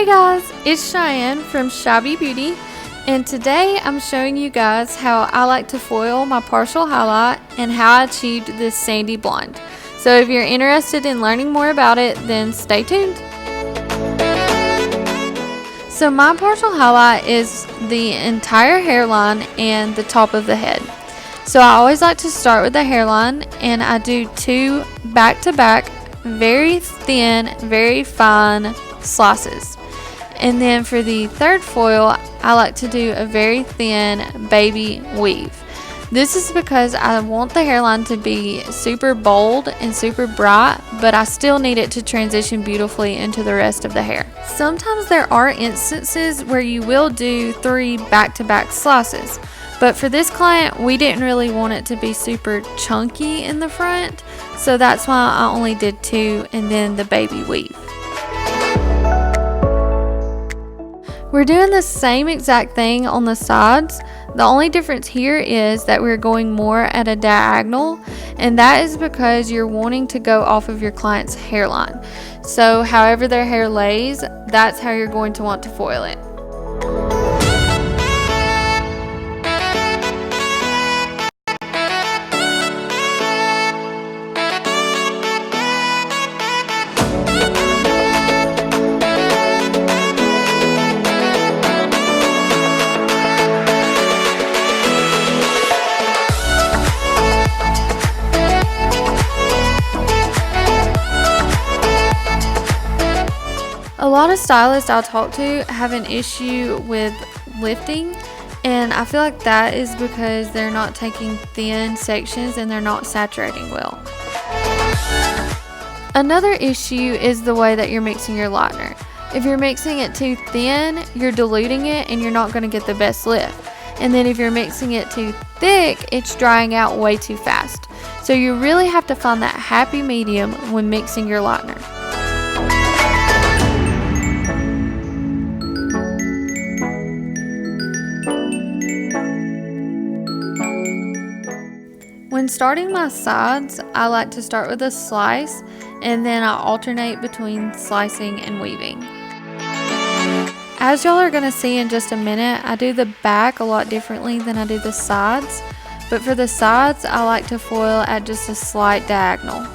Hey guys, it's Cheyenne from Cheyb Beauty, and today I'm showing you guys how I like to foil my partial highlight and how I achieved this sandy blonde. So if you're interested in learning more about it, then stay tuned. So my partial highlight is the entire hairline and the top of the head. So I always like to start with the hairline, and I do two back-to-back, very thin, very fine slices. And then for the third foil, I like to do a very thin baby weave. This is because I want the hairline to be super bold and super bright, but I still need it to transition beautifully into the rest of the hair. Sometimes there are instances where you will do three back-to-back slices, but for this client, we didn't really want it to be super chunky in the front, so that's why I only did two and then the baby weave. We're doing the same exact thing on the sides. The only difference here is that we're going more at a diagonal, and that is because you're wanting to go off of your client's hairline. So however their hair lays, that's how you're going to want to foil it. A lot of stylists I talk to have an issue with lifting, and I feel like that is because they're not taking thin sections and they're not saturating well. Another issue is the way that you're mixing your lightener. If you're mixing it too thin, you're diluting it and you're not going to get the best lift. And then if you're mixing it too thick, it's drying out way too fast. So you really have to find that happy medium when mixing your lightener. When starting my sides, I like to start with a slice, and then I alternate between slicing and weaving. As y'all are going to see in just a minute, I do the back a lot differently than I do the sides, but for the sides, I like to foil at just a slight diagonal.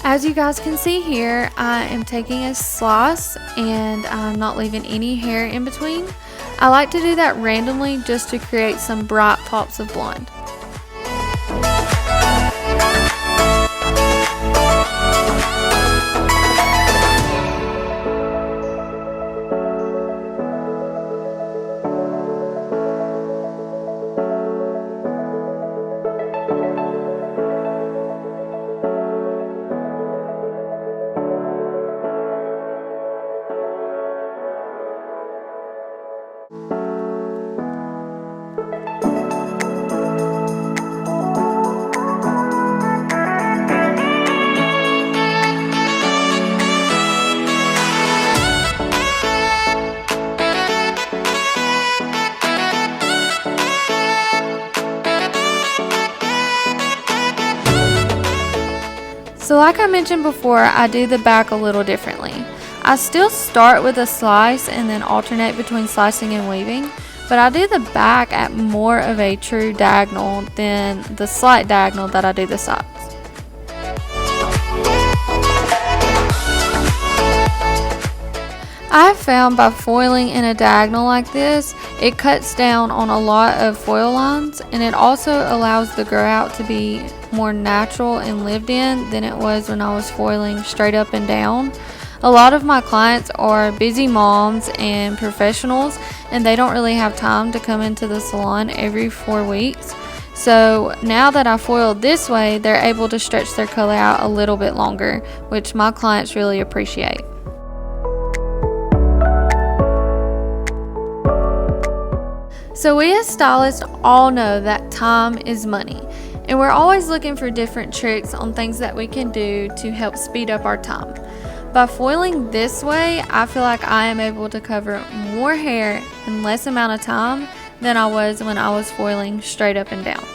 As you guys can see here, I am taking a slice and I'm not leaving any hair in between. I like to do that randomly just to create some bright pops of blonde. So like I mentioned before, I do the back a little differently. I still start with a slice and then alternate between slicing and weaving, but I do the back at more of a true diagonal than the slight diagonal that I do the sides. I've found by foiling in a diagonal like this, it cuts down on a lot of foil lines, and it also allows the grow out to be more natural and lived in than it was when I was foiling straight up and down. A lot of my clients are busy moms and professionals, and they don't really have time to come into the salon every 4 weeks. So now that I foiled this way, they're able to stretch their color out a little bit longer, which my clients really appreciate. So we as stylists all know that time is money, and we're always looking for different tricks on things that we can do to help speed up our time. By foiling this way, I feel like I am able to cover more hair in less amount of time than I was when I was foiling straight up and down.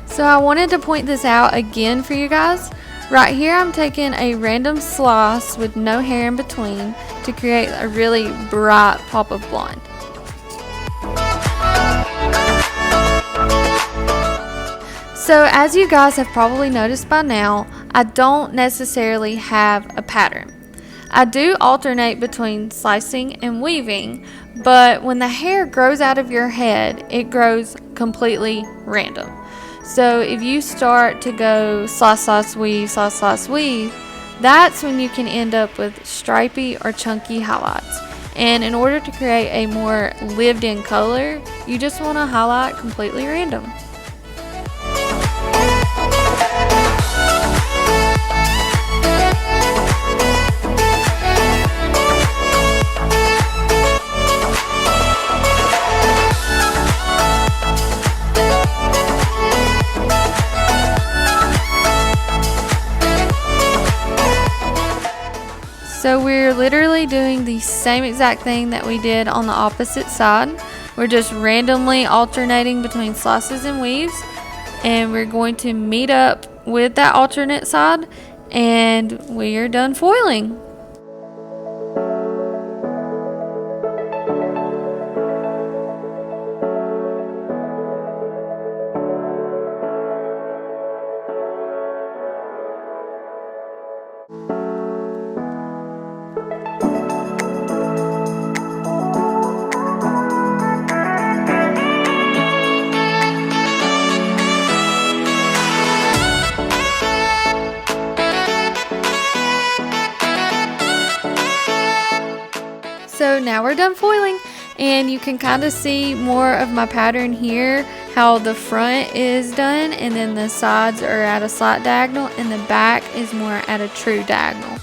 So I wanted to point this out again for you guys. Right here I'm taking a random slice with no hair in between to create a really bright pop of blonde. So as you guys have probably noticed by now, I don't necessarily have a pattern. I do alternate between slicing and weaving, but when the hair grows out of your head, it grows completely random. So if you start to go slice, slice, weave, that's when you can end up with stripy or chunky highlights. And in order to create a more lived in color, you just want to highlight completely random. So we're literally doing the same exact thing that we did on the opposite side. We're just randomly alternating between slices and weaves, and we're going to meet up with that alternate side, and we are done foiling. So now we're done foiling, and you can kind of see more of my pattern here, how the front is done and then the sides are at a slight diagonal and the back is more at a true diagonal.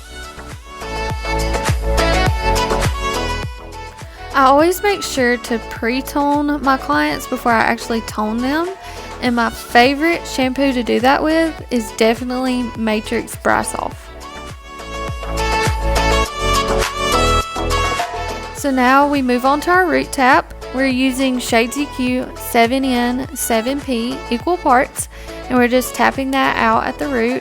I always make sure to pre-tone my clients before I actually tone them, and my favorite shampoo to do that with is definitely Matrix Brass Off. So now we move on to our root tap. We're using Shades EQ 7N 7P equal parts, and we're just tapping that out at the root.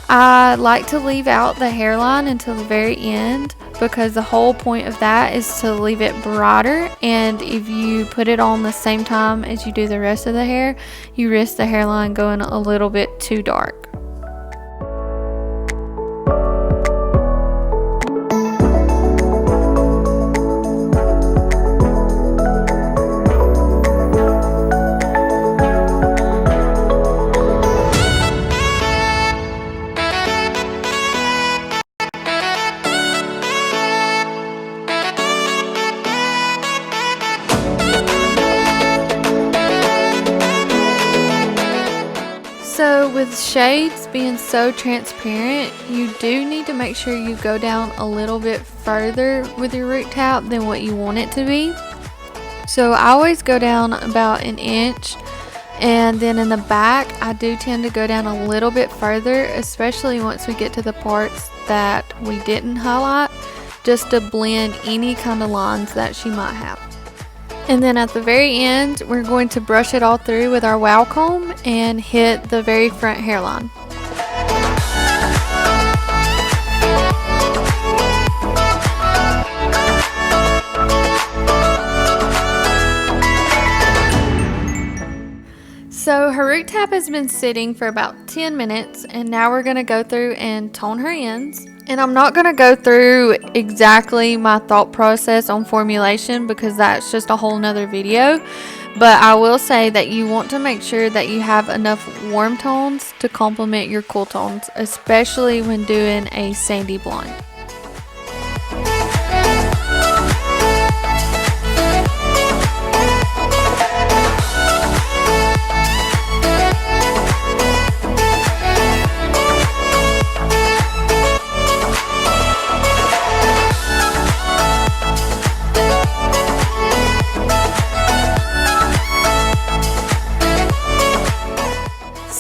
I like to leave out the hairline until the very end because the whole point of that is to leave it brighter, and if you put it on the same time as you do the rest of the hair, you risk the hairline going a little bit too dark. So with shades being so transparent, you do need to make sure you go down a little bit further with your root tap than what you want it to be. So I always go down about an inch, and then in the back I do tend to go down a little bit further, especially once we get to the parts that we didn't highlight, just to blend any kind of lines that she might have. And then at the very end, we're going to brush it all through with our wow comb and hit the very front hairline. So her root tap has been sitting for about 10 minutes, and now we're going to go through and tone her ends. And I'm not going to go through exactly my thought process on formulation because that's just a whole nother video. But I will say that you want to make sure that you have enough warm tones to complement your cool tones, especially when doing a sandy blonde.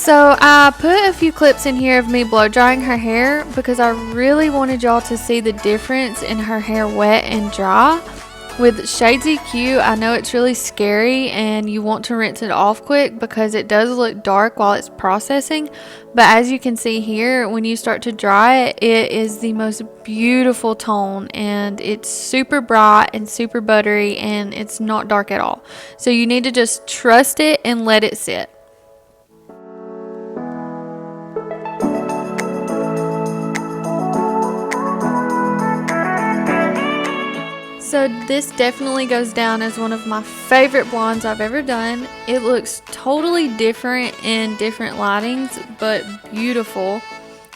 So I put a few clips in here of me blow drying her hair because I really wanted y'all to see the difference in her hair wet and dry. With Shades EQ, I know it's really scary and you want to rinse it off quick because it does look dark while it's processing. But as you can see here, when you start to dry it, it is the most beautiful tone and it's super bright and super buttery and it's not dark at all. So you need to just trust it and let it sit. So this definitely goes down as one of my favorite blondes I've ever done. It looks totally different in different lightings, but beautiful.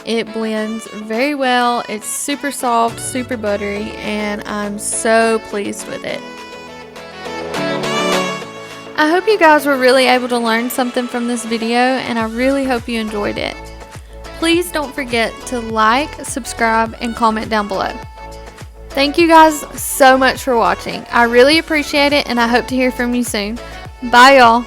It blends very well. It's super soft, super buttery, and I'm so pleased with it. I hope you guys were really able to learn something from this video, and I really hope you enjoyed it. Please don't forget to like, subscribe, and comment down below. Thank you guys so much for watching. I really appreciate it and I hope to hear from you soon. Bye y'all.